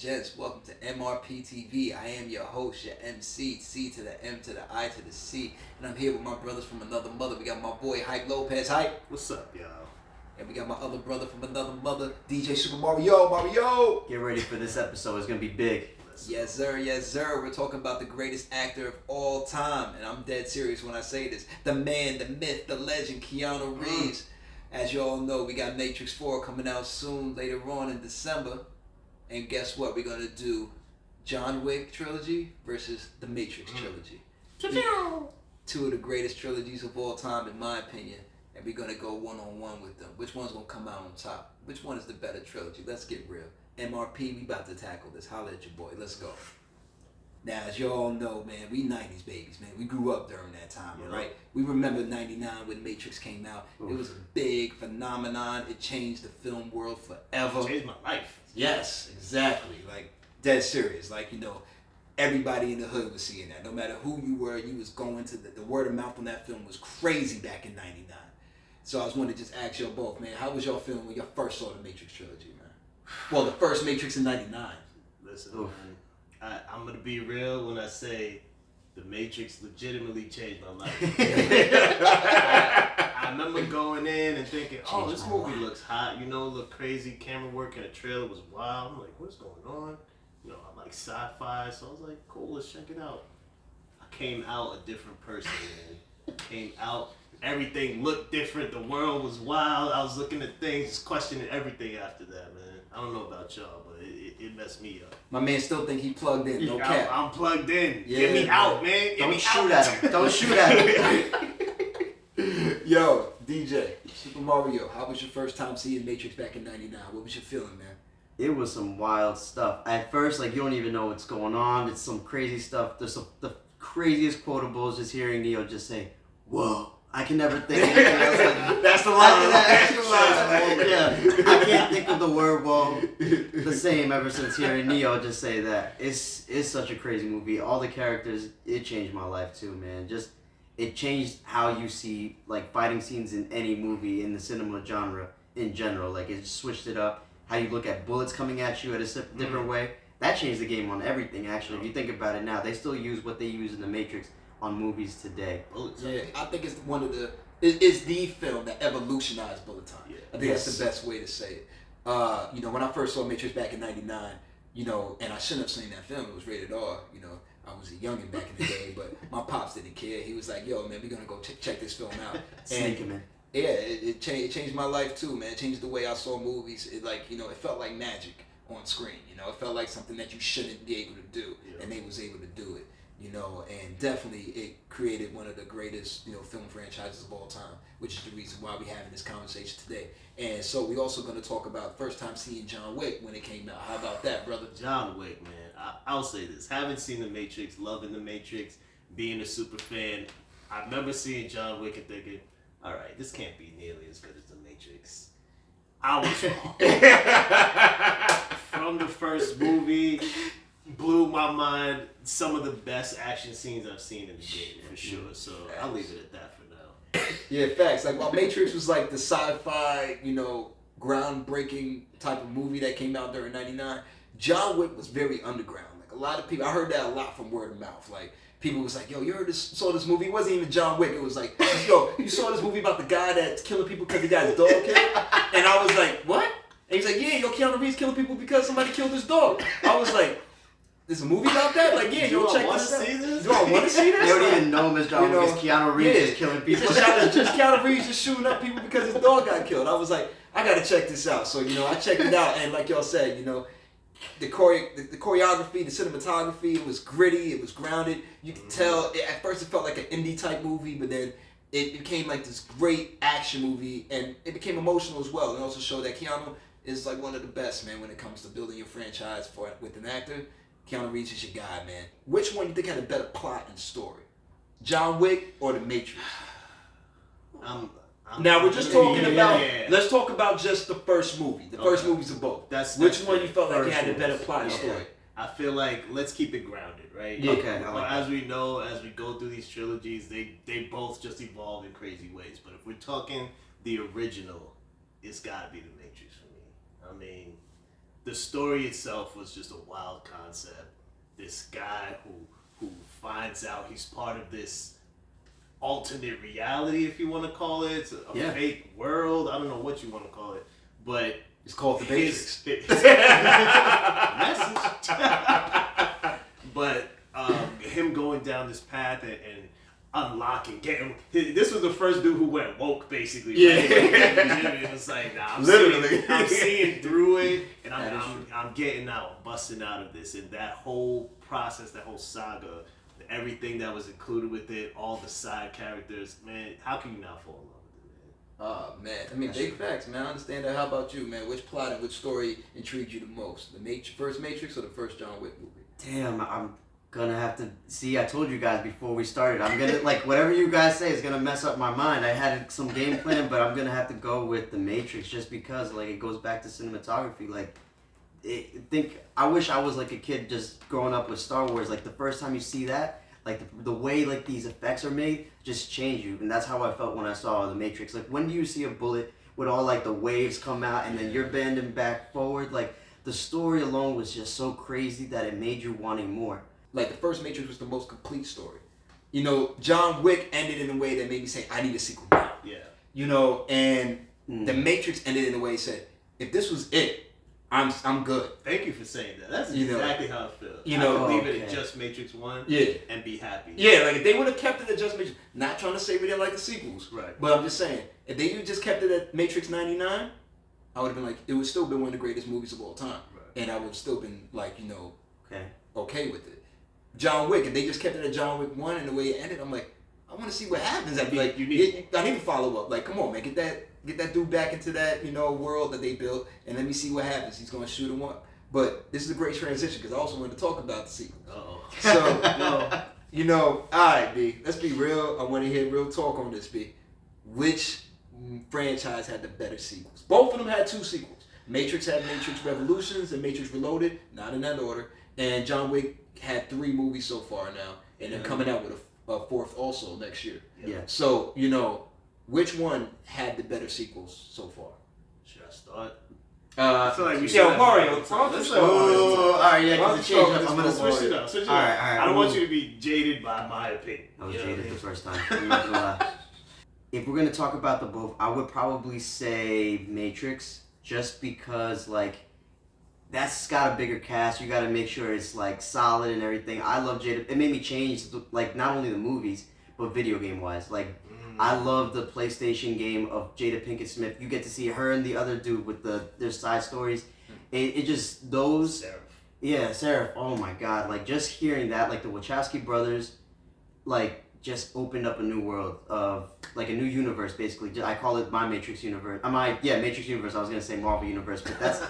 gents, welcome to MRPTV. I am your host, your MC, C to the M to the I to the C. And I'm here with my brothers from another mother. We got my boy, Hype Lopez. Hype. What's up, y'all? And we got my other brother from another mother, DJ Super Mario. Mario! Get ready for this episode. It's going to be big. Yes, sir. Yes, sir. We're talking about the greatest actor of all time. And I'm dead serious when I say this. The man, the myth, the legend, Keanu Reeves. As you all know, we got Matrix 4 coming out soon, later on in December. And guess what? We're going to do John Wick Trilogy versus the Matrix Trilogy. Two of the greatest trilogies of all time, in my opinion. And we're going to go one-on-one with them. Which one's going to come out on top? Which one is the better trilogy? Let's get real. M.R.P.T.V, we about to tackle this. Holla at your boy. Let's go. Now, as you all know, man, we 90s babies, man. We grew up during that time, right? We remember 99 when Matrix came out. It was a big phenomenon. It changed the film world forever. It changed my life. Yes, exactly. Like, dead serious. Like, you know, everybody in the hood was seeing that. No matter who you were, you was going to the word of mouth on that film was crazy back in 99. So I was wanting to just ask y'all both, man, how was y'all feeling when y'all first saw the Matrix trilogy, man? Well, the first Matrix in 99. Listen, man, I'm going to be real when I say the Matrix legitimately changed my life. I remember going in and thinking, oh, this movie looks hot, you know, look crazy. Camera work in the trailer was wild. I'm like, what's going on? You know, I like sci-fi, so I was like, cool, let's check it out. I came out a different person, man. Came out, everything looked different. The world was wild. I was looking at things, just questioning everything after that, man. I don't know about y'all, but it messed me up. My man still think he plugged in, no cap. I'm plugged in. Yeah, Get me out, man. Don't shoot at him. Don't shoot at him. Yo, DJ, Super Mario, how was your first time seeing Matrix back in 99? What was your feeling, man? It was some wild stuff. At first, like, you don't even know what's going on. It's some crazy stuff. There's the craziest quotables, just hearing Neo just say, whoa. I can never think of anything else. That's the line. That's the line. Yeah, I can't think of the word "whoa" the same ever since hearing Neo just say that. It's such a crazy movie. All the characters, it changed my life too, man. Just it changed how you see like fighting scenes in any movie in the cinema genre in general. Like it switched it up. How you look at bullets coming at you at a different way. That changed the game on everything. Actually, if you think about it now, they still use what they use in the Matrix on movies today. Yeah, I think it's it's the film that evolutionized bullet time. Yeah. I think that's the best way to say it. You know, when I first saw Matrix back in 99, you know, and I shouldn't have seen that film, it was rated R, you know, I was a youngin' back in the day, but my pops didn't care. He was like, yo, man, we're gonna go check this film out. Sneak him in. Yeah, it changed my life too, man. It changed the way I saw movies. It like, you know, it felt like magic on screen, you know, it felt like something that you shouldn't be able to do, and they was able to do it. You know, and definitely it created one of the greatest, you know, film franchises of all time, which is the reason why we're having this conversation today. And so we're also going to talk about first time seeing John Wick when it came out. How about that, brother? John Wick, man. I'll say this. Haven't seen The Matrix, loving The Matrix, being a super fan. I remember seeing John Wick and thinking, all right, this can't be nearly as good as The Matrix. I was wrong. From the first movie, blew my mind. Some of the best action scenes I've seen in the game, for sure. So I'll leave it at that for now. Yeah, facts. Like, while Matrix was like the sci-fi, you know, groundbreaking type of movie that came out during 99, John Wick was very underground. Like, a lot of people, I heard that a lot from word of mouth. Like, people was like, yo, you saw this movie? It wasn't even John Wick. It was like, yo, you saw this movie about the guy that's killing people because he got his dog killed? And I was like, what? And he's like, yeah, yo, Keanu Reeves killing people because somebody killed his dog. I was like, there's a movie about that? Like, yeah, you'll check this out. Do I want to see this? They don't even know him as John Wick, Keanu Reeves is killing people. It's just Keanu Reeves just shooting up people because his dog got killed. I was like, I gotta check this out. So, you know, I checked it out, and like y'all said, you know, the choreography, the cinematography, it was gritty, it was grounded. You could tell, at first it felt like an indie type movie, but then it became like this great action movie, and it became emotional as well. It also showed that Keanu is like one of the best, man, when it comes to building your franchise with an actor. Keanu Reeves is your guy, man. Which one you think had a better plot and story? John Wick or The Matrix? Now we're just talking about. Let's talk about just the first movie. The first movies of both. Which one you felt like had a better plot and story? I feel like let's keep it grounded, right? Yeah. Okay. As we know, as we go through these trilogies, they both just evolve in crazy ways. But if we're talking the original, it's got to be The Matrix for me. I mean, the story itself was just a wild concept. This guy who finds out he's part of this alternate reality, if you want to call it, a fake world. I don't know what you want to call it, but it's called the Matrix. Message. But him going down this path and unlocking, this was the first dude who went woke, basically. Yeah, right? It was like, nah, I'm seeing through it, and I'm getting out, I'm busting out of this, and that whole process, that whole saga, everything that was included with it, all the side characters, man, how can you not fall in love with it, man? Oh man, I mean, big facts, man. I understand that. How about you, man? Which plot and which story intrigued you the most? The first Matrix or the first John Wick movie? Damn, I'm gonna have to see. I told you guys before we started. I'm gonna whatever you guys say is gonna mess up my mind. I had some game plan, but I'm gonna have to go with the Matrix just because it goes back to cinematography. I wish I was a kid just growing up with Star Wars. The first time you see that, the way these effects are made just change you, and that's how I felt when I saw the Matrix. When do you see a bullet with all the waves come out and then you're bending back forward? The story alone was just so crazy that it made you wanting more. The first Matrix was the most complete story. John Wick ended in a way that made me say, I need a sequel now. Yeah. And the Matrix ended in a way that said, if this was it, I'm good. Thank you for saying that. That's exactly how I feel. I leave it at just Matrix 1 and be happy. Yeah, if they would have kept it at just Matrix, not trying to say we didn't like the sequels. Right. But I'm just saying, if they just kept it at Matrix 99, I would have been it would still been one of the greatest movies of all time. Right. And I would have still been okay with it. John Wick, if they just kept it at John Wick 1 and the way it ended, I'm like, I want to see what happens. I'd be I need to follow up. Come on, man, get that dude back into that, world that they built, and let me see what happens. He's going to shoot him up. But this is a great transition because I also want to talk about the sequel. Uh-oh. So, all right, B, let's be real. I want to hear real talk on this, B. Which franchise had the better sequels? Both of them had 2 sequels. Matrix had Matrix Revolutions and Matrix Reloaded, not in that order. And John Wick had 3 movies so far now, and they're coming out with a 4th also next year. Yeah. So, which one had the better sequels so far? Should I start? I feel like we should. Mario. Let's all right, yeah, because it changed up. I'm gonna switch it up. All right. I don't want you to be jaded by my opinion. I was jaded the first time. I'm not gonna lie. If we're gonna talk about the both, I would probably say Matrix, just because that's got a bigger cast. You got to make sure it's solid and everything. I love Jada. It made me change not only the movies but video game wise. I love the PlayStation game of Jada Pinkett Smith. You get to see her and the other dude with their side stories. It just those. Seraph. Yeah, Seraph. Oh my God! Just hearing that, the Wachowski brothers, just opened up a new world of a new universe. Basically, I call it my Matrix universe. Matrix universe. I was gonna say Marvel universe, but that's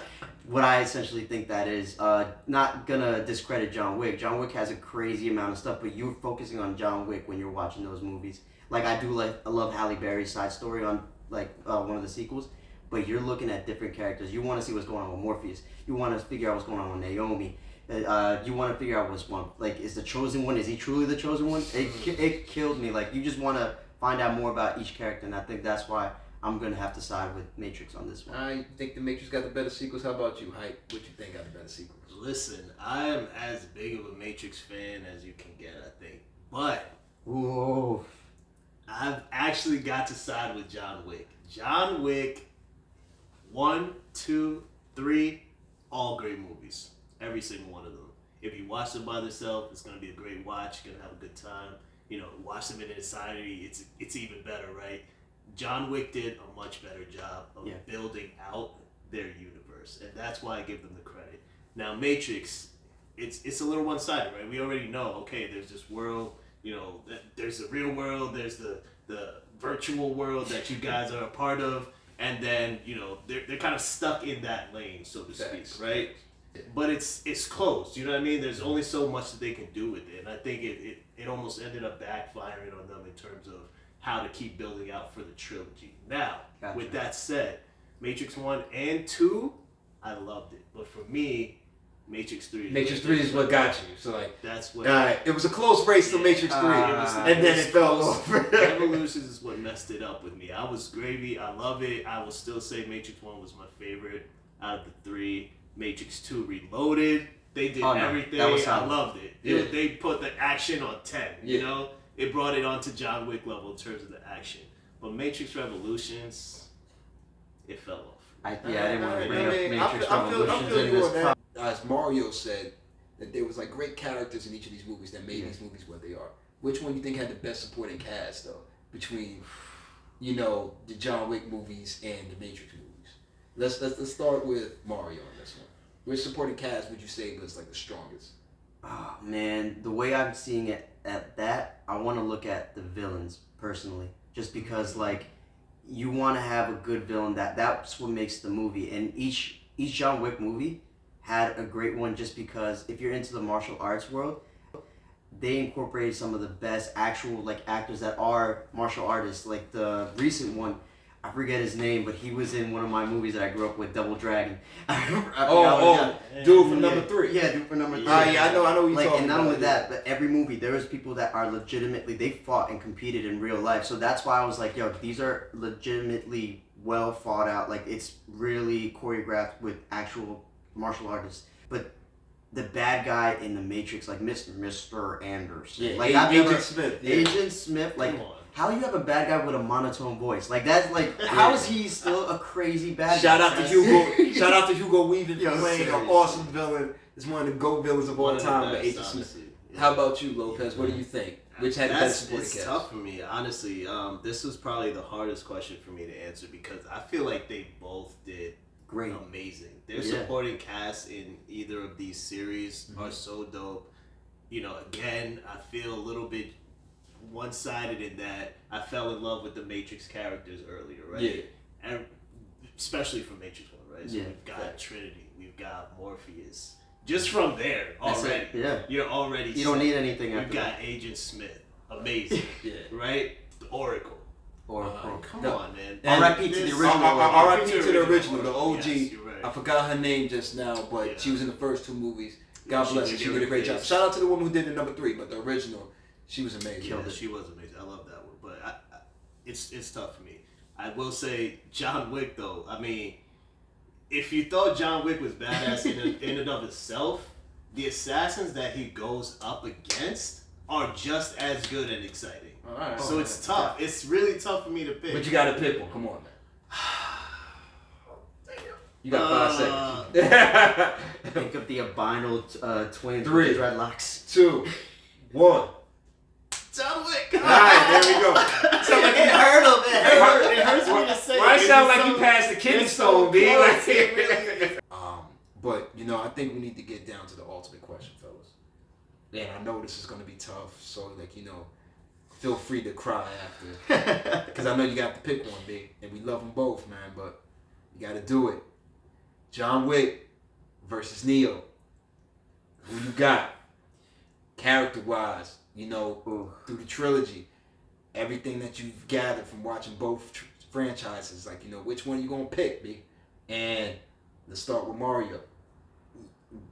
what I essentially think that is. Not gonna discredit John Wick. John Wick has a crazy amount of stuff, but you're focusing on John Wick when you're watching those movies. I love Halle Berry's side story on one of the sequels, but you're looking at different characters. You want to see what's going on with Morpheus. You want to figure out what's going on with Naomi. You want to figure out what's one. Is the chosen one? Is he truly the chosen one? It killed me. You just want to find out more about each character, and I think that's why I'm gonna have to side with Matrix on this one. I think the Matrix got the better sequels. How about you, Hype? What you think got the better sequels? Listen, I am as big of a Matrix fan as you can get, I think, but Whoa. I've actually got to side with John Wick. John Wick, 1, 2, 3, all great movies. Every single one of them. If you watch them by themselves, it's going to be a great watch. You're going to have a good time. Watch them in insanity. It's even better, right? John Wick did a much better job of building out their universe. And that's why I give them the credit. Now, Matrix, it's a little one-sided, right? We already know, okay, there's this world, there's the real world, there's the virtual world that you guys are a part of, and then, they're kind of stuck in that lane, so to speak, right? But it's closed, you know what I mean? There's only so much that they can do with it, and I think it almost ended up backfiring on them in terms of how to keep building out for the trilogy. Now, with that said, Matrix 1 and 2, I loved it, but for me, Matrix 3. Matrix 3 is what got you. So that's what. It was a close race to Matrix 3, and then it fell off. Revolutions is what messed it up with me. I was gravy. I love it. I will still say Matrix 1 was my favorite out of the 3. Matrix 2 Reloaded. They did everything. I loved it. Yeah. They put the action on 10. Yeah. You know, it brought it on to John Wick level in terms of the action. But Matrix Revolutions, it fell off. I didn't want to bring up Matrix Revolutions. I feel that. As Mario said, that there was like great characters in each of these movies that made these movies what they are. Which one you think had the best supporting cast though, between, you know, the John Wick movies and the Matrix movies? Let's start with Mario on this one. Which supporting cast would you say was like the strongest? Oh man, the way I'm seeing it at that, I want to look at the villains personally, just because like you want to have a good villain. That's what makes the movie, and each John Wick movie had a great one, just because if you're into the martial arts world, they incorporated some of the best actual like actors that are martial artists. Like the recent one, I forget his name, but he was in one of my movies that I grew up with, Double Dragon. Dude from number 3. Yeah, dude from number 3. I know what you're like, talking and not about. only that, but every movie there was people that are legitimately, they fought and competed in real life. So that's why I was like, yo, these are legitimately well thought out. Like it's really choreographed with actual martial artists. But the bad guy in the Matrix, like Mr. Anderson, Yeah, like Agent Smith. Yeah. Agent Smith, like. How you have a bad guy with a monotone voice? Like that's like how is he still a crazy bad guy? Shout out to Hugo Weaving for playing an seriously. awesome villain. It's one of the GOAT villains of all time, the Agent Smith. Yeah. How about you, Lopez? What do you think? Which had the best supporting cast? It's tough for me, honestly. This was probably the hardest question for me to answer because I feel like they both did Great. amazing. Their supporting cast in either of these series are so dope. You know, again, I feel a little bit one-sided in that I fell in love with the Matrix characters earlier, right? Yeah. And especially from Matrix 1, right? So Yeah. we've got Trinity, we've got Morpheus. Just from there, already. Yeah. You're already You don't need anything We've after got that. Agent Smith. Amazing. Yeah. Right? The Oracle. Or Come on, man. R.I.P. to the original. R.I.P. to the original, the OG. Yes, you're right. I forgot her name just now, but she was in the first 2 movies. God bless her. She did a great job. Yes. Shout out to the woman who did the number 3, but the original, she was amazing. Killed it. She was amazing. I love that one. But it's tough for me. I will say John Wick, though. I mean, if you thought John Wick was badass in and of itself, the assassins that he goes up against are just as good and exciting. All right. So it's tough. It's really tough for me to pick. But you got to pick one. Come on, man. You got 5 seconds. think of the albino twins 3, with the dreadlocks. 2, 1. John Wick. All right, there we go. Sound like It hurt a bit. It hurts me to say. Why it sound is like so- you passed the kidney it's so stone, B? close, it really is. But you know, I think we need to get down to the ultimate question, fellas. And I know this is gonna be tough, so like you know, feel free to cry after, because I know you got to pick one, B. And we love them both, man. But you got to do it. John Wick versus Neo. Who you got? Character-wise, you know, through the trilogy, everything that you've gathered from watching both franchises, like you know, which one you gonna pick, B? And let's start with Mario.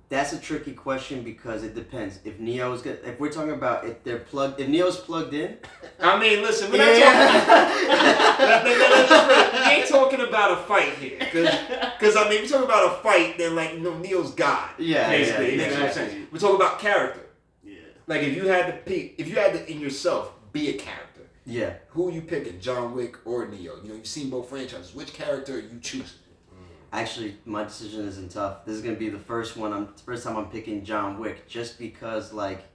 That's a tricky question because it depends. If Neo's good, if we're talking about if Neo's plugged in. I mean, listen, we're not talking. We ain't talking about a fight here, because I mean, we're talking about a fight. Then like, you know, Neo's God. Yeah, basically. yeah, You know what I'm exactly. saying? We're talking about character. Yeah. Like if you had to in yourself be a character, Yeah. who are you picking, John Wick or Neo? You know, you've seen both franchises. Which character are you choosing? Actually, my decision isn't tough. This is gonna be the first time I'm picking John Wick, just because like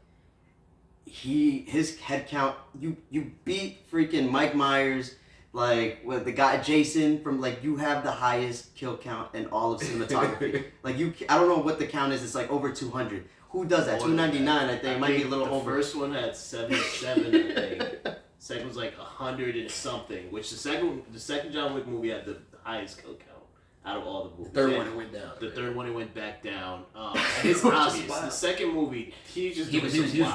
his head count. You beat freaking Mike Myers, like with the guy Jason from like you have the highest kill count in all of cinematography. Like I don't know what the count is. It's like over 200. Who does that? 299, I think. It might be a little the over. The first one had 77, I think. Second was like 100 and something. Which the second John Wick movie had the highest kill count out of all the movies. The third one it went down. The third one it went back down. And it's obvious. The second movie, he was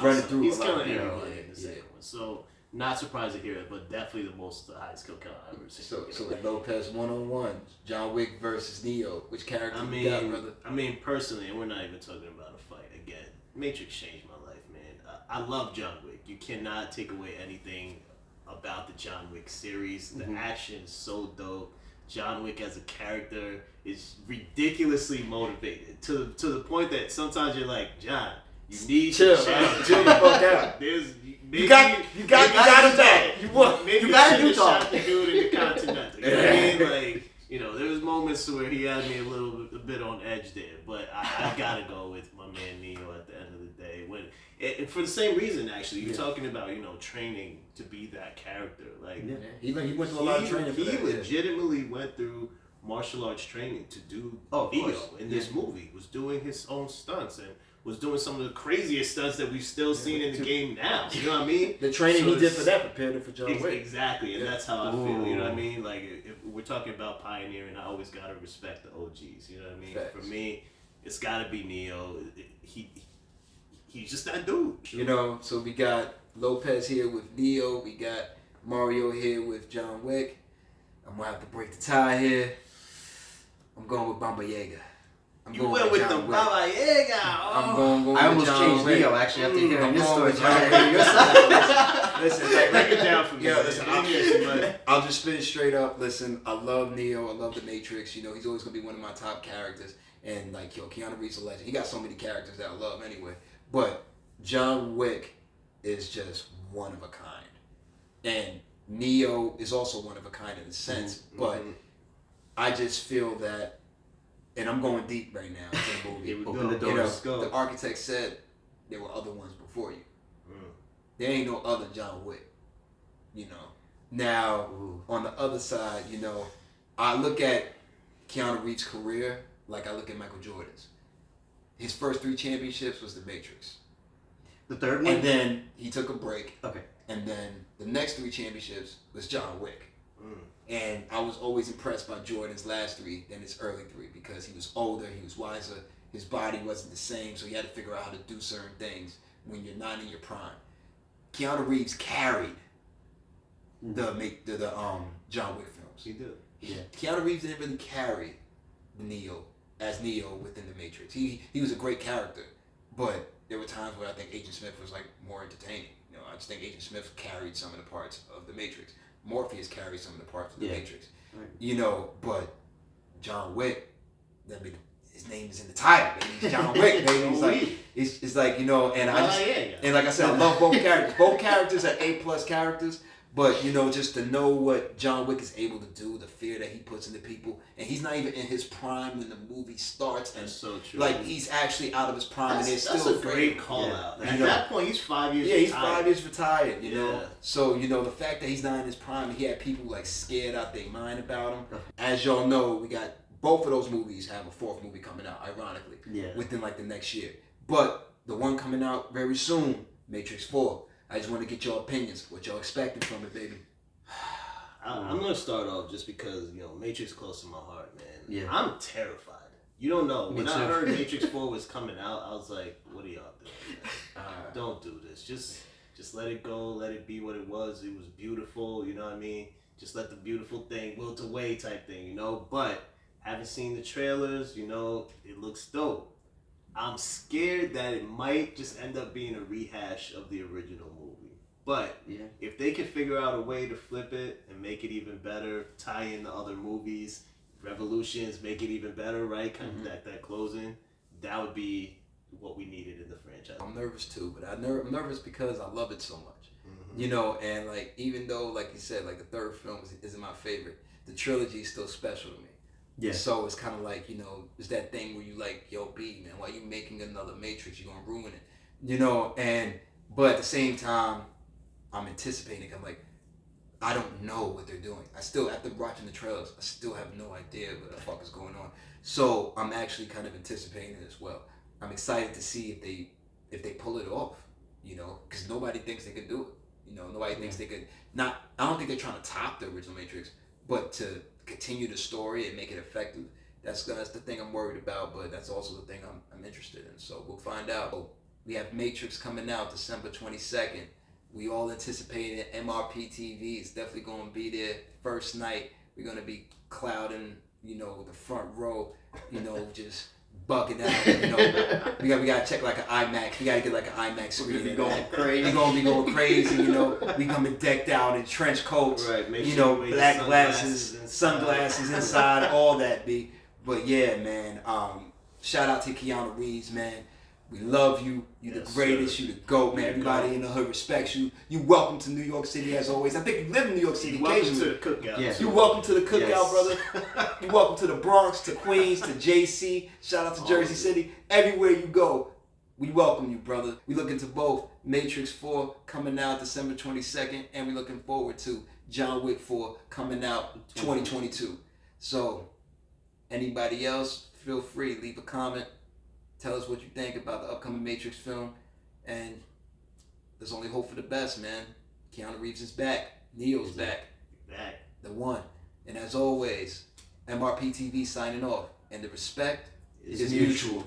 running through. He's a lot killing of people. everybody in the second one. So not surprised to hear it, but definitely the highest kill count I've ever seen. So like Lopez 1-on-1, John Wick versus Neo. Which character you got, brother? I mean, personally, and we're not even talking about a fight again. Matrix changed my life, man. I love John Wick. You cannot take away anything about the John Wick series. The action is so dope. John Wick as a character, is ridiculously motivated to the point that sometimes you're like, John, you need chill to chill the fuck out. There's You got him back. You gotta do shot the dude in the Continental. You know what I mean? Like, you know, there was moments where he had me a bit on edge there, but I gotta go with my man Neo at the end of the day. And for the same reason, actually, you're talking about, you know, training to be that character. Like, he went through a lot of training for that. He legitimately went through martial arts training to do Neo in this movie. Was doing his own stunts and was doing some of the craziest stunts that we've still seen in the game now. You know what I mean? The training he did for that prepared him for John Wick. Exactly, and that's how I feel. You know what I mean? Like, if we're talking about pioneering, I always gotta respect the OGs. You know what I mean? Facts. For me, it's gotta be Neo. He's just that dude. You know, so we got Lopez here with Neo. We got Mario here with John Wick. I'm gonna have to break the tie here. I'm going with Bamba Yaga. You went with the Baba Yaga. I'm going I almost with John changed Wick. Neo actually after hearing your story. Listen, like, break it down for me. Yeah, listen, I'll just spit it straight up. Listen, I love Neo. I love the Matrix. You know, he's always gonna be one of my top characters. And like, yo, Keanu Reeves is a legend. He got so many characters that I love anyway. But John Wick is just one of a kind, and Neo is also one of a kind in a sense. But I just feel that, and I'm going deep right now into the movie. Here we Open go. the door. You know, Let's go. the architect said there were other ones before you. There ain't no other John Wick. You know. Now, on the other side, you know, I look at Keanu Reeves' career like I look at Michael Jordan's. His first 3 championships was The Matrix. The third one? And then he took a break. Okay. And then the next 3 championships was John Wick. And I was always impressed by Jordan's last 3 than his early 3 because he was older, he was wiser, his body wasn't the same, so he had to figure out how to do certain things when you're not in your prime. Keanu Reeves carried the John Wick films. He did. Yeah. Keanu Reeves didn't really carry Neo as Neo within the Matrix. He was a great character, but there were times where I think Agent Smith was like more entertaining. You know, I just think Agent Smith carried some of the parts of the Matrix. Morpheus carried some of the parts of the Matrix. Right. You know, but John Wick, I mean, his name is in the title. Baby. He's John Wick, baby. It's like, you know, and and like I said, I love both characters. Both characters are A+ characters. But, you know, just to know what John Wick is able to do, the fear that he puts into people, and he's not even in his prime when the movie starts. And that's so true. Like, he's actually out of his prime, and it's still a great call out. At that point, he's 5 years retired. Yeah, he's 5 years retired, you know. So, you know, the fact that he's not in his prime, he had people, like, scared out their mind about him. As y'all know, we got both of those movies have a 4th movie coming out, ironically, within, like, the next year. But the one coming out very soon, Matrix 4. I just want to get your opinions, what y'all expecting from it, baby. I'm going to start off just because, you know, Matrix close to my heart, man. Yeah. I'm terrified. You don't know. Me When too. I heard Matrix 4 was coming out, I was like, what are y'all doing? Don't do this. Just let it go. Let it be what it was. It was beautiful, you know what I mean? Just let the beautiful thing wilt away type thing, you know? But having seen the trailers, you know, it looks dope. I'm scared that it might just end up being a rehash of the original movie. But if they can figure out a way to flip it and make it even better, tie in the other movies, Revolutions, make it even better, right? Kind of that closing, that would be what we needed in the franchise. I'm nervous too, but I'm nervous because I love it so much. You know, and like, even though, like you said, like the 3rd film isn't my favorite, the trilogy is still special to me. Yeah. So it's kind of like, you know, it's that thing where you like, yo, B, man, why you making another Matrix? You're going to ruin it. You know, but at the same time, I'm anticipating. I'm like, I don't know what they're doing. I still, after watching the trailers, I still have no idea what the fuck is going on. So I'm actually kind of anticipating it as well. I'm excited to see if they pull it off, you know, because nobody thinks they can do it. You know, nobody thinks they could, I don't think they're trying to top the original Matrix, but to continue the story and make it effective. That's the thing I'm worried about, but that's also the thing I'm interested in. So we'll find out. We have Matrix coming out December 22nd. We all anticipating MRPTV. It's definitely going to be there first night. We're going to be clouding, you know, the front row, you know, just bugging out. You know, we got to check like an IMAX. We got to get like an IMAX screen. We're going crazy. We're going to be going crazy, you know. We coming decked out in trench coats, Right, make you sure know, you wear black your glasses, sunglasses inside, all that be. But yeah, man. Shout out to Keanu Reeves, man. We love you. You the greatest. You the GOAT, man. Everybody in the hood respects you. You welcome to New York City as always. I think you live in New York City occasionally. Welcome to the cookout. Yes. You welcome to the cookout, brother. You welcome to the Bronx, to Queens, to JC. Shout out to Jersey City. Everywhere you go, we welcome you, brother. We looking to both Matrix 4 coming out December 22nd, and we looking forward to John Wick 4 coming out 2022. So, anybody else, feel free, leave a comment. Tell us what you think about the upcoming Matrix film. And there's only hope for the best, man. Keanu Reeves is back. Neo's back. The one. And as always, MRPTV signing off. And the respect is mutual.